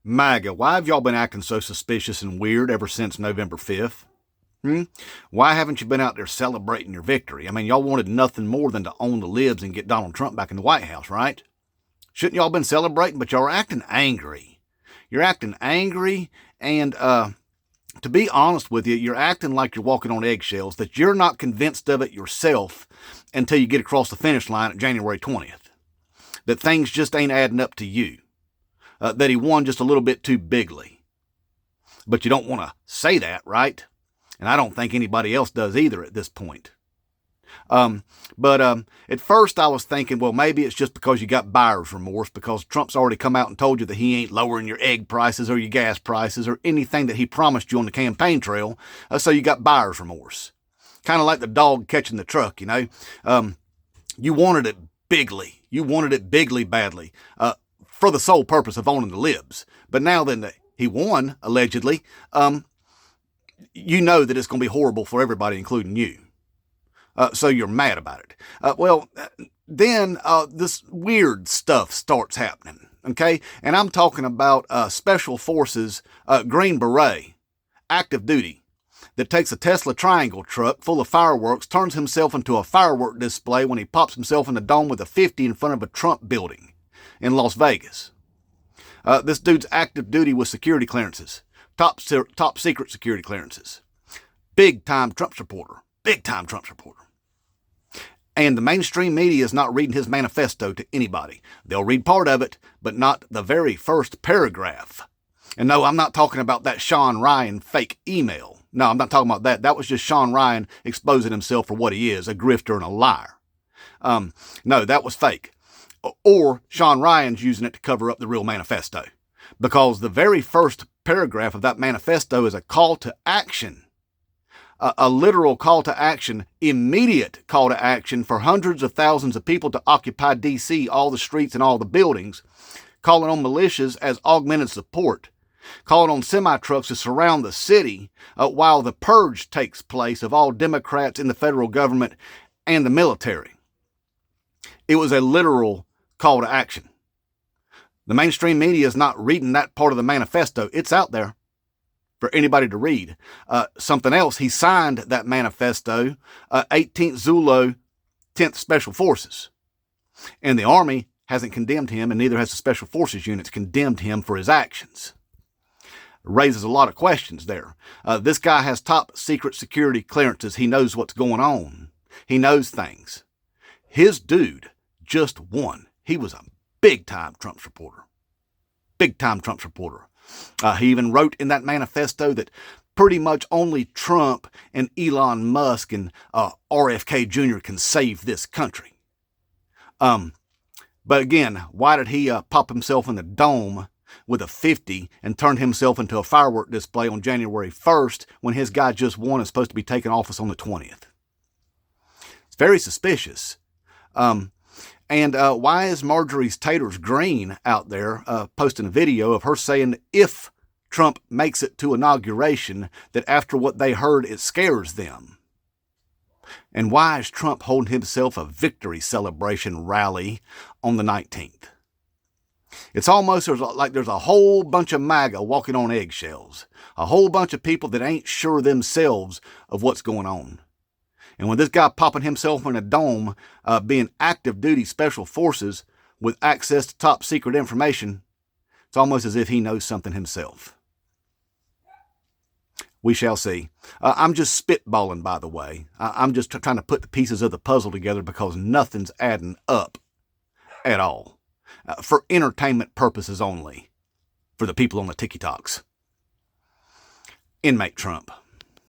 MAGA, why have y'all been acting so suspicious and weird ever since November 5th? Why haven't you been out there celebrating your victory? I mean, y'all wanted nothing more than to own the libs and get Donald Trump back in the White House, right? Shouldn't y'all been celebrating? But y'all are acting angry. You're acting angry, and to be honest with you, you're acting like you're walking on eggshells, that you're not convinced of it yourself until you get across the finish line at January 20th. That things just ain't adding up to you. That he won just a little bit too bigly. But you don't want to say that, right? And I don't think anybody else does either at this point. But at first I was thinking, well, maybe it's just because you got buyer's remorse, because Trump's already come out and told you that he ain't lowering your egg prices or your gas prices or anything that he promised you on the campaign trail. So you got buyer's remorse. Kind of like the dog catching the truck, you know. You wanted it bigly. You wanted it bigly badly for the sole purpose of owning the libs. But now that he won, allegedly, you know that it's going to be horrible for everybody, including you. So you're mad about it. Then this weird stuff starts happening, okay? And I'm talking about Special Forces Green Beret, active duty, that takes a Tesla Triangle truck full of fireworks, turns himself into a firework display when he pops himself in the dome with a 50 in front of a Trump building in Las Vegas. This dude's active duty with security clearances, top secret security clearances. Big time Trump supporter. Big time Trump supporter. And the mainstream media is not reading his manifesto to anybody. They'll read part of it, but not the very first paragraph. And no, I'm not talking about that Sean Ryan fake email. No, I'm not talking about that. That was just Sean Ryan exposing himself for what he is, a grifter and a liar. No, that was fake. Or Sean Ryan's using it to cover up the real manifesto. Because the very first paragraph of that manifesto is a call to action. A literal call to action, immediate call to action for hundreds of thousands of people to occupy D.C., all the streets and all the buildings, calling on militias as augmented support, calling on semi-trucks to surround the city while the purge takes place of all Democrats in the federal government and the military. It was a literal call to action. The mainstream media is not reading that part of the manifesto. It's out there for anybody to read. Something else, he signed that manifesto, 18th Zulu, 10th Special Forces. And the Army hasn't condemned him, and neither has the Special Forces units condemned him for his actions. Raises a lot of questions there. This guy has top secret security clearances. He knows what's going on. He knows things. His dude just won. He was a big-time Trump supporter. Big-time Trump supporter. He even wrote in that manifesto that pretty much only Trump and Elon Musk and RFK Jr. can save this country. But again, why did he pop himself in the dome with a 50 and turn himself into a firework display on January 1st when his guy just won and is supposed to be taking office on the 20th? It's very suspicious. And why is Marjorie's Taters Green out there posting a video of her saying if Trump makes it to inauguration, that after what they heard, it scares them? And why is Trump holding himself a victory celebration rally on the 19th? It's almost like there's a whole bunch of MAGA walking on eggshells. A whole bunch of people that ain't sure themselves of what's going on. And when this guy popping himself in a dome, being active duty special forces with access to top secret information, it's almost as if he knows something himself. We shall see. I'm just spitballing, by the way. I'm just trying to put the pieces of the puzzle together because nothing's adding up at all. For entertainment purposes only. For the people on the TikToks. Inmate Trump.